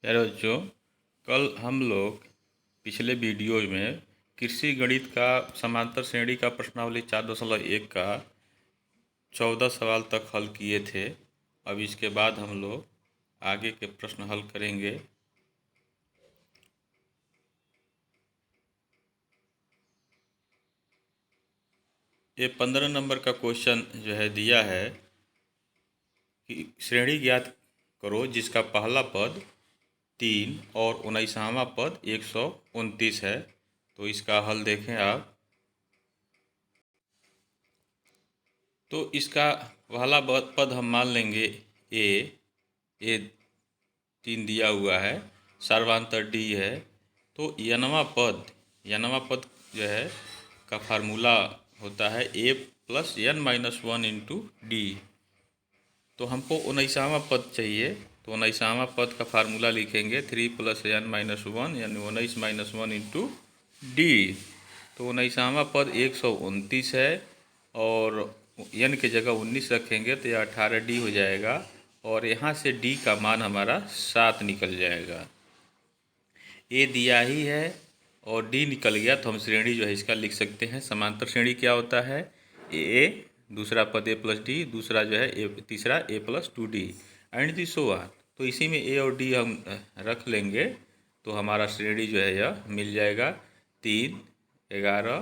प्यारे बच्चों, कल हम लोग पिछले वीडियो में कृषि गणित का समांतर श्रेणी का प्रश्नावली 4.1 का 14 सवाल तक हल किए थे। अब इसके बाद हम लोग आगे के प्रश्न हल करेंगे। ये 15 नंबर का क्वेश्चन जो है दिया है कि श्रेणी ज्ञात करो जिसका पहला पद 3 और 19वां पद 129 है। तो इसका हल देखें आप। तो इसका पहला पद हम मान लेंगे ए 3 दिया हुआ है, सर्वांतर डी है। तो यनवा पद जो है का फार्मूला होता है a plus n minus one into d. तो हमको 19वां पद चाहिए, तो 19वां पद का फार्मूला लिखेंगे 3 प्लस एन माइनस वन यानी 19 माइनस वन इंटू डी। तो 19वां पद 129 है और एन की जगह 19 रखेंगे तो यह 18D हो जाएगा और यहाँ से डी का मान हमारा 7 निकल जाएगा। ए दिया ही है और डी निकल गया तो हम श्रेणी जो है इसका लिख सकते हैं। समांतर श्रेणी क्या होता है? ए दूसरा पद ए प्लस डी, दूसरा जो है ए तीसरा a plus 2D and d so on. तो इसी में ए और डी हम रख लेंगे तो हमारा श्रेणी जो है यह मिल जाएगा 3, 11,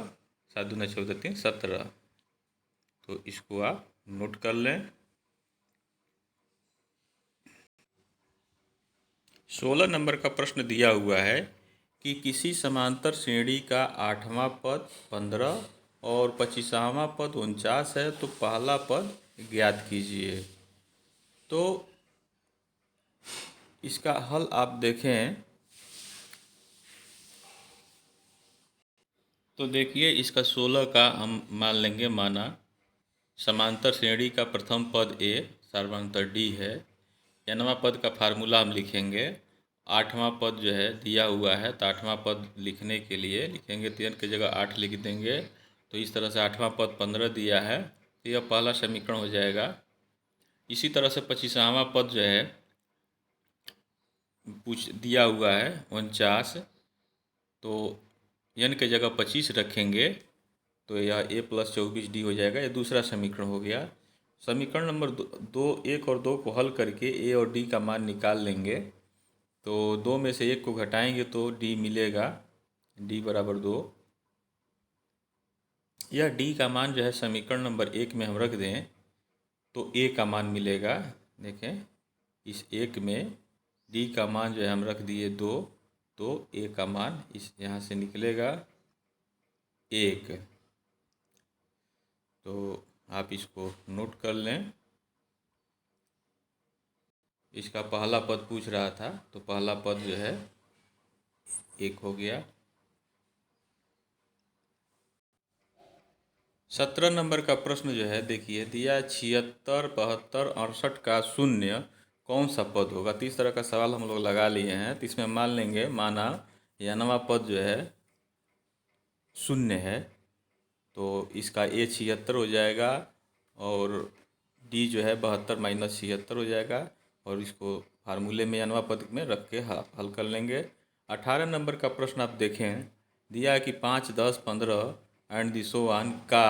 7 दूना 14, 3, 17। तो इसको आप नोट कर लें। 16 नंबर का प्रश्न दिया हुआ है कि किसी समांतर श्रेणी का 8वां पद 15 और 25वां पद 49 है तो पहला पद ज्ञात कीजिए। तो इसका हल आप देखें तो देखिए इसका 16 का हम मान लेंगे माना समांतर श्रेणी का प्रथम पद ए सर्वांतर डी है। nवां पद का फार्मूला हम लिखेंगे। 8वां पद जो है दिया हुआ है तो 8वां पद लिखने के लिए लिखेंगे तो n की जगह 8 लिख देंगे। तो इस तरह से 8वां पद 15 दिया है तो यह पहला समीकरण हो जाएगा। इसी तरह से 25वां पद जो है दिया हुआ है 49, तो n की जगह 25 रखेंगे तो यह ए प्लस 24D हो जाएगा। यह दूसरा समीकरण हो गया। समीकरण नंबर 1 और 2 को हल करके ए और डी का मान निकाल लेंगे। तो 2 में से 1 को घटाएंगे तो डी मिलेगा, डी बराबर 2। यह डी का मान जो है समीकरण नंबर 1 में हम रख दें तो ए का मान मिलेगा। देखें इस 1 में डी का मान जो है हम रख दिए 2, तो ए का मान इस यहाँ से निकलेगा 1। तो आप इसको नोट कर लें। इसका पहला पद पूछ रहा था तो पहला पद जो है 1 हो गया। 17 नंबर का प्रश्न जो है देखिए दिया 76, 72, 68 का शून्य कौन सा पद होगा। तो इस तरह का सवाल हम लोग लगा लिए हैं। तो इसमें मान लेंगे माना नवां पद जो है शून्य है तो इसका ए 76 हो जाएगा और डी जो है 72 माइनस 76 हो जाएगा और इसको फार्मूले में नवां पद में रख के हल कर लेंगे। 18 नंबर का प्रश्न आप देखें दिया है कि 5, 10, 15 एंड दी सो ऑन का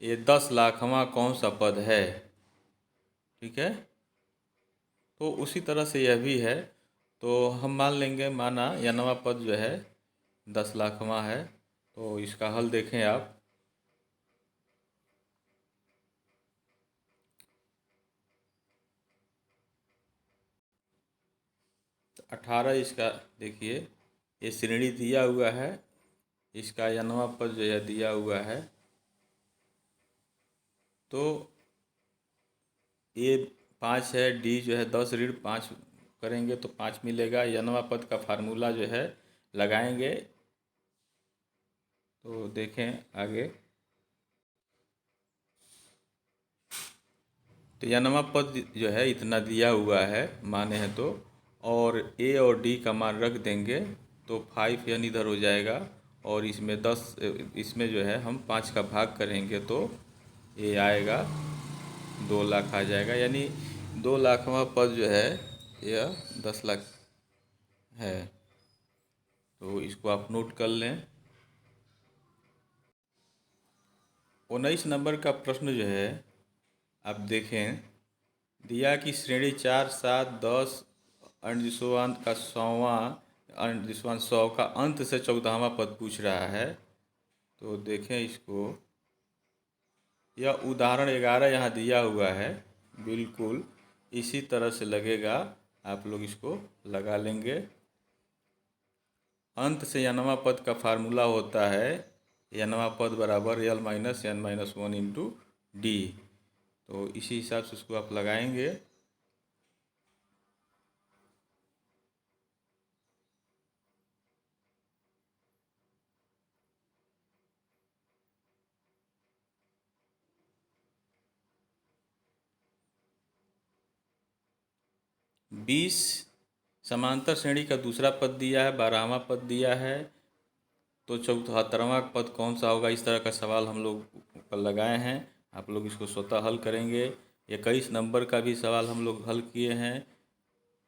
ये 10 लाखवां कौन सा पद है। ठीक है, तो उसी तरह से यह भी है। तो हम मान लेंगे माना नवां पद जो है 10 लाखवां है। तो इसका हल देखें आप। तो 18 इसका देखिए ये श्रेणी दिया हुआ है, इसका नवां पद जो है दिया हुआ है। तो ये 5 है, डी जो है 10 ऋण 5 करेंगे तो 5 मिलेगा। नवां पद का फार्मूला जो है लगाएंगे तो देखें आगे। तो नवां पद जो है इतना दिया हुआ है माने हैं तो, और ए और डी का मान रख देंगे तो 5 यानी इधर हो जाएगा और इसमें 10, इसमें जो है हम 5 का भाग करेंगे तो ये आएगा 2 लाख आ जाएगा। यानी 2 लाखवां पद जो है यह 10 लाख है। तो इसको आप नोट कर लें। 19 नंबर का प्रश्न जो है आप देखें, दिया कि श्रेणी 4, 7, 10 अंत का 100वां अंत 100 का अंत से 14वां पद पूछ रहा है। तो देखें इसको, यह उदाहरण 11 यहाँ दिया हुआ है, बिल्कुल इसी तरह से लगेगा। आप लोग इसको लगा लेंगे। अंत से n वां पद का फार्मूला होता है n वां पद बराबर l minus n minus 1 into d. तो इसी हिसाब से उसको आप लगाएंगे। बीस समांतर श्रेणी का दूसरा पद दिया है, 12वां पद दिया है। तो 74वां पद कौन सा होगा, इस तरह का सवाल हम लोग ऊपर लगाए हैं। आप लोग इसको स्वतः हल करेंगे। 21 नंबर का भी सवाल हम लोग हल किए हैं।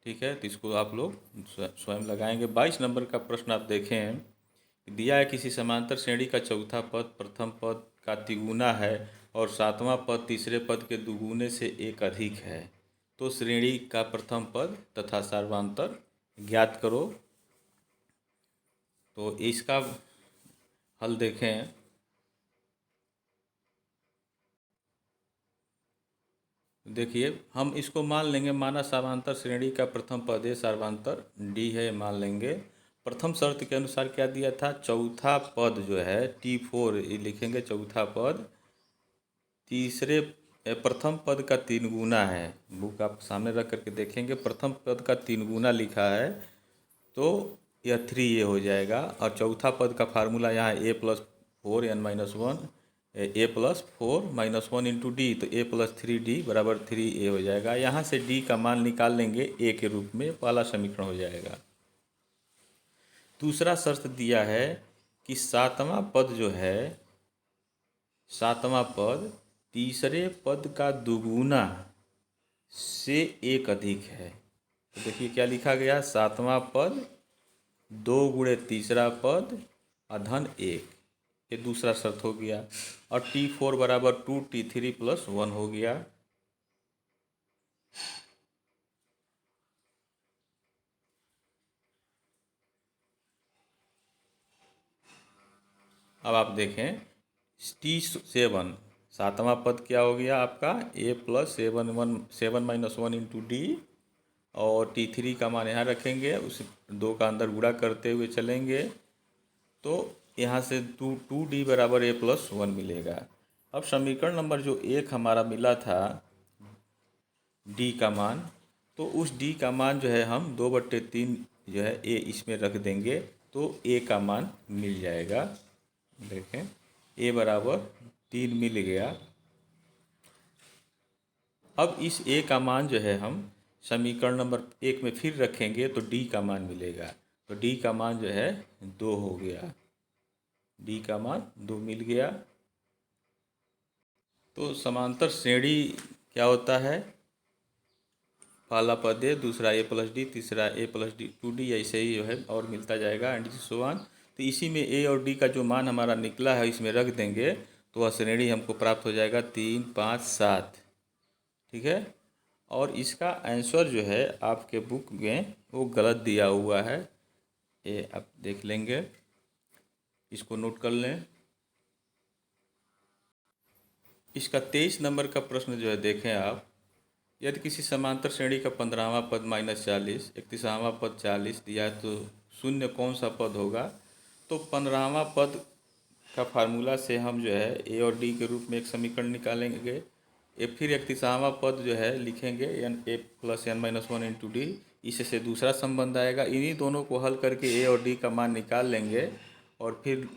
ठीक है, तो इसको आप लोग स्वयं लगाएंगे। 22 नंबर का प्रश्न आप देखें, दिया है किसी समांतर श्रेणी का चौथा पद प्रथम पद का तिगुना है और 7वां पद तीसरे पद के दुगुने से एक अधिक है, तो श्रेणी का प्रथम पद तथा सर्वांतर ज्ञात करो। तो इसका हल देखें। देखिए, हम इसको मान लेंगे, माना सर्वांतर श्रेणी का प्रथम पद है, सर्वांतर डी है, मान लेंगे। प्रथम शर्त के अनुसार क्या दिया था, चौथा पद जो है T4 लिखेंगे, चौथा पद तीसरे प्रथम पद का 3 गुना है। बुक आप सामने रख करके देखेंगे, प्रथम पद का 3 गुना लिखा है, तो यह 3a हो जाएगा। और चौथा पद का फार्मूला यहाँ a+4 n minus 1 a+4 minus 1 into d, तो a+3d बराबर 3a हो जाएगा। यहाँ से d का मान निकाल लेंगे a के रूप में, पहला समीकरण हो जाएगा। दूसरा शर्त दिया है कि 7वां पद जो है, 7वां पद तीसरे पद का दुगुना से एक अधिक है। तो देखिए क्या लिखा गया, 7वां पद 2 गुणे तीसरा पद अधन 1, ये दूसरा शर्त हो गया। और T4 बराबर 2 T3 प्लस 1 हो गया। अब आप देखें T7, 7वां पद क्या हो गया आपका, a+7 माइनस 1 इंटू डी, और T3 का मान यहाँ रखेंगे, उस 2 का अंदर गुणा करते हुए चलेंगे, तो यहाँ से 2d बराबर a+1 मिलेगा। अब समीकरण नंबर जो 1 हमारा मिला था d का मान, तो उस d का मान जो है हम 2/3 जो है a इसमें रख देंगे, तो a का मान मिल जाएगा। देखें, a बराबर 3 मिल गया। अब इस a का मान जो है हम समीकरण नंबर 1 में फिर रखेंगे, तो d का मान मिलेगा। तो d का मान जो है 2 हो गया, d का मान 2 मिल गया। तो समांतर श्रेणी क्या होता है, पहला पद है, दूसरा a+d, तीसरा a+d 2d, ऐसे ही जो है और मिलता जाएगा एंड सो ऑन। तो इसी में a और d का जो मान हमारा निकला है इसमें रख देंगे, तो वह श्रेणी हमको प्राप्त हो जाएगा 3, 5, 7। ठीक है, और इसका आंसर जो है आपके बुक में वो गलत दिया हुआ है, ये आप देख लेंगे, इसको नोट कर लें। इसका 23 नंबर का प्रश्न जो है देखें आप, यदि किसी समांतर श्रेणी का 15वां पद -40, 31वां पद 40 दिया है, तो शून्य कौन सा पद होगा। तो 15वां पद का फार्मूला से हम जो है ए और डी के रूप में एक समीकरण निकालेंगे। फिर 31वां पद जो है लिखेंगे a+n-1 इंटू डी, इससे दूसरा संबंध आएगा। इन्हीं दोनों को हल करके ए और डी का मान निकाल लेंगे, और फिर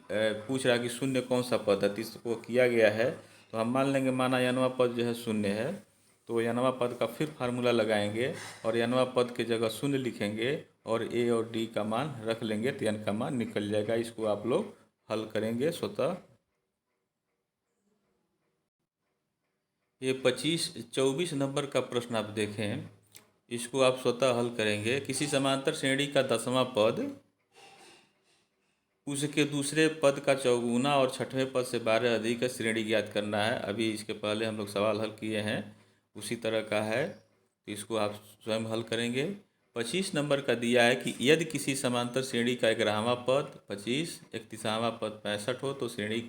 पूछ रहा कि शून्य कौन सा पद है, तो इसको किया गया है। तो हम मान लेंगे, माना n वां पद जो है शून्य है, तो n वां पद का फिर फार्मूला लगाएंगे और n वां पद के जगह शून्य लिखेंगे और a और d का मान रख लेंगे, तो n का मान निकल जाएगा। इसको आप लोग हल करेंगे स्वतः। ये 24 नंबर का प्रश्न आप देखें, इसको आप स्वतः हल करेंगे। किसी समांतर श्रेणी का 10वां पद उसके दूसरे पद का चौगुना और छठवें पद से 12 अधिक है, श्रेणी ज्ञात करना है। अभी इसके पहले हम लोग सवाल हल किए हैं, उसी तरह का है, तो इसको आप स्वयं हल करेंगे। 25 नंबर का दिया है कि यदि किसी समांतर श्रेणी का 11वां पद 25, 31वां पद 65 हो तो श्रेणी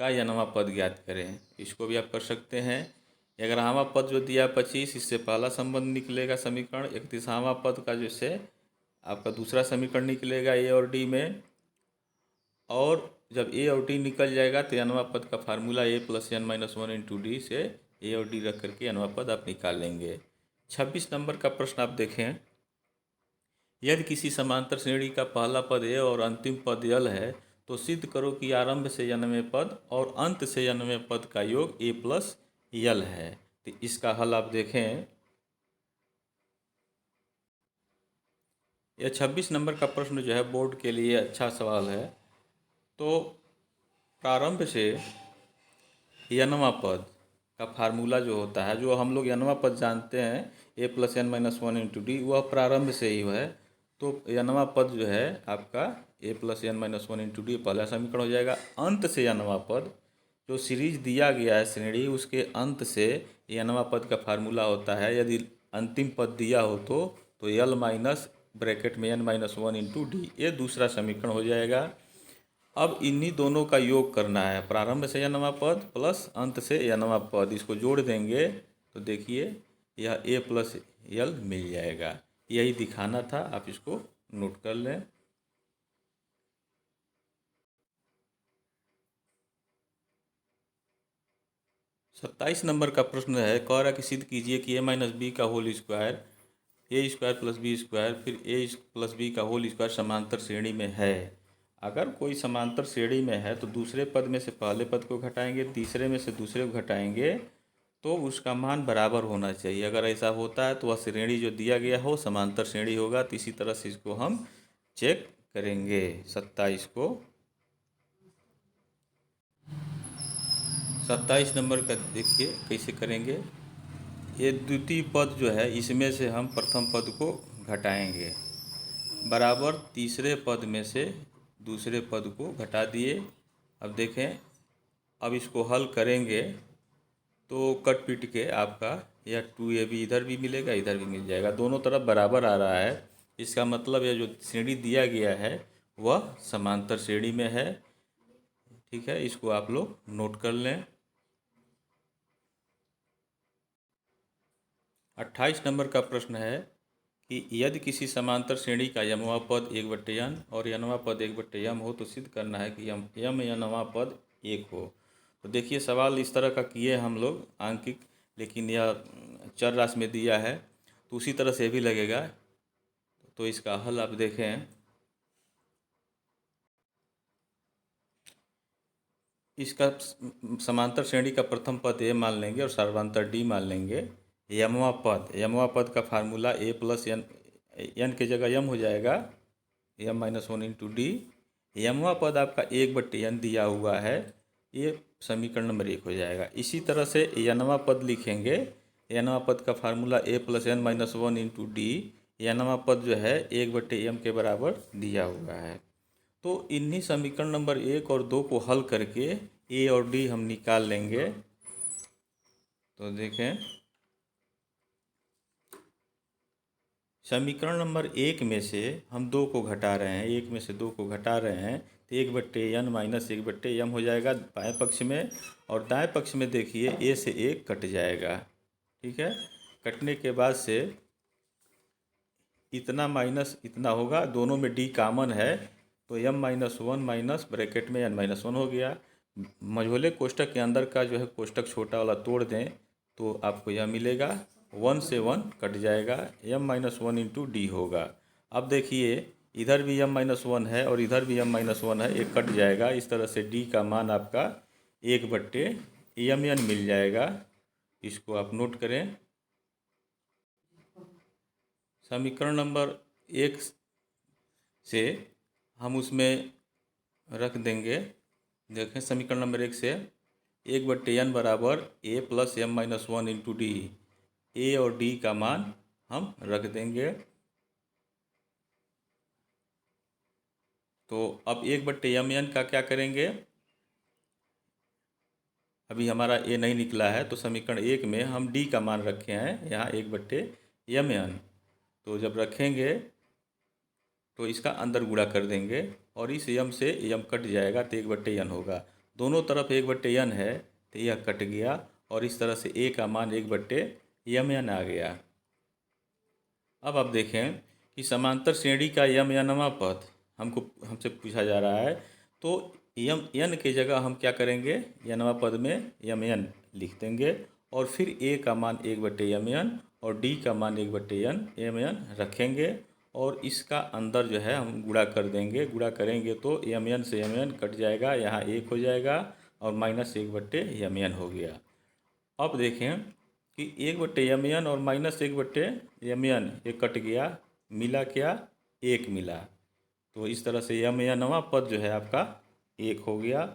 का nवां पद ज्ञात करें। इसको भी आप कर सकते हैं। 11वां पद जो दिया 25, इससे पहला संबंध निकलेगा समीकरण। 31वां पद का जैसे आपका दूसरा समीकरण निकलेगा ए और डी में, और जब ए और डी निकल जाएगा तो nवां पद का formula a plus n minus one into d से ए और डी रख करके nवां पद आप निकाल लेंगे। 26 नंबर का प्रश्न आप देखें, यदि किसी समांतर श्रेणी का पहला पद ए और अंतिम पद यल है तो सिद्ध करो कि आरंभ से nवें पद और अंत से nवें पद का योग ए प्लस यल है। तो इसका हल आप देखें। यह 26 नंबर का प्रश्न जो है बोर्ड के लिए अच्छा सवाल है। तो प्रारंभ से nवां पद का फार्मूला जो होता है, जो हम लोग nवां पद जानते हैं a plus n minus one into d, वह प्रारंभ से ही है। तो nवां पद जो है आपका a plus n minus one into d पहला समीकरण हो जाएगा। अंत से nवां पद जो सीरीज दिया गया है श्रेणी, उसके अंत से nवां पद का फार्मूला होता है। यदि अंतिम पद दिया हो तो यल माइनस ब्रैकेट में n minus one into D, ये दूसरा समीकरण हो जाएगा। अब इन्हीं दोनों का योग करना है, प्रारंभ से nवां पद प्लस अंत से nवां पद, इसको जोड़ देंगे तो देखिए यह ए प्लस यल मिल जाएगा। यही दिखाना था, आप इसको नोट कर लें। सत्ताईस नंबर का प्रश्न है, कह रहा कि सिद्ध कीजिए कि ए माइनस बी का होल स्क्वायर ए स्क्वायर प्लस बी स्क्वायर फिर ए प्लस बी का होल स्क्वायर समांतर श्रेणी में है। अगर कोई समांतर श्रेणी में है तो दूसरे पद में से पहले पद को घटाएंगे, तीसरे में से दूसरे को घटाएंगे, तो उसका मान बराबर होना चाहिए। अगर ऐसा होता है तो वह श्रेणी जो दिया गया हो समांतर श्रेणी होगा। तो इसी तरह से इसको हम चेक करेंगे। 27 को 27 नंबर का देखिए कैसे करेंगे। ये द्वितीय पद जो है इसमें से हम प्रथम पद को घटाएंगे, बराबर तीसरे पद में से दूसरे पद को घटा दिए। अब देखें, अब इसको हल करेंगे तो कट पीट के आपका यह 2ab इधर भी मिलेगा, इधर भी मिल जाएगा, दोनों तरफ बराबर आ रहा है। इसका मतलब यह जो श्रेणी दिया गया है वह समांतर श्रेणी में है। ठीक है, इसको आप लोग नोट कर लें। 28 नंबर का प्रश्न है कि यदि किसी समांतर श्रेणी का यमवा पद 1/n और नवां पद 1/m हो तो सिद्ध करना है कि यम नवां पद 1 हो। तो देखिए सवाल इस तरह का किए हम लोग आंकिक, लेकिन यह चर राशि में दिया है तो उसी तरह से भी लगेगा। तो इसका हल आप देखें। इसका समांतर श्रेणी का प्रथम पद ए मान लेंगे और सर्वांतर डी मान लेंगे। यमवा पद का फार्मूला ए प्लस एन के जगह यम हो जाएगा, यम माइनस वन इंटू डी। यमवा पद आपका 1/n दिया हुआ है, ये समीकरण नंबर 1 हो जाएगा। इसी तरह से यनवा पद लिखेंगे। यनवा पद का formula a plus n minus one into d. यनवा पद जो है 1/m के बराबर दिया हुआ है। तो इन्हीं समीकरण नंबर 1 और 2 को हल करके ए और डी हम निकाल लेंगे। तो देखें, समीकरण नंबर 1 में से हम 2 को घटा रहे हैं, 1 में से 2 को घटा रहे हैं तो 1/n माइनस 1/m हो जाएगा बाएं पक्ष में, और दाएं पक्ष में देखिए ए से 1 कट जाएगा। ठीक है, कटने के बाद से इतना माइनस इतना होगा, दोनों में डी कामन है तो m minus one minus bracket में n माइनस वन हो गया। मझोले कोष्टक के अंदर का जो है कोष्टक छोटा वाला तोड़ दें तो आपको यह मिलेगा, 1 से 1 कट जाएगा, m minus one into D होगा। अब देखिए इधर भी m माइनस वन है और इधर भी m माइनस वन है, एक कट जाएगा। इस तरह से d का मान आपका 1/mn मिल जाएगा। इसको आप नोट करें। समीकरण नंबर 1 से हम उसमें रख देंगे। देखें समीकरण नंबर 1 से 1/n बराबर a plus m minus one into d. A और डी का मान हम रख देंगे। तो अब 1/mn का क्या करेंगे, अभी हमारा ए नहीं निकला है तो समीकरण 1 में हम डी का मान रखे हैं यहाँ 1/mn। तो जब रखेंगे तो इसका अंदर गुणा कर देंगे और इस यम से यम कट जाएगा तो 1/n होगा। दोनों तरफ 1/n है तो यह कट गया और इस तरह से ए का मान 1/mn आ गया। अब आप देखें कि समांतर श्रेणी का यमनवां पद हमसे पूछा जा रहा है, तो यम एन की जगह हम क्या करेंगे, यनवा पद में यम एन लिख देंगे और फिर ए का मान 1/mn और डी का मान 1/mn रखेंगे और इसका अंदर जो है हम गुणा कर देंगे। गुणा करेंगे तो mn से mn कट जाएगा, यहाँ 1 हो जाएगा और -1/mn हो गया। अब देखें कि 1/mn और -1/mn ये कट गया, मिला क्या, 1 मिला। तो इस तरह से यमनवां पद जो है आपका 1 हो गया।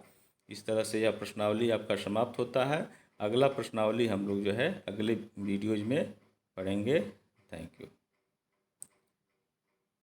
इस तरह से यह प्रश्नावली आपका समाप्त होता है। अगला प्रश्नावली हम लोग जो है अगले वीडियोज में पढ़ेंगे। Thank you.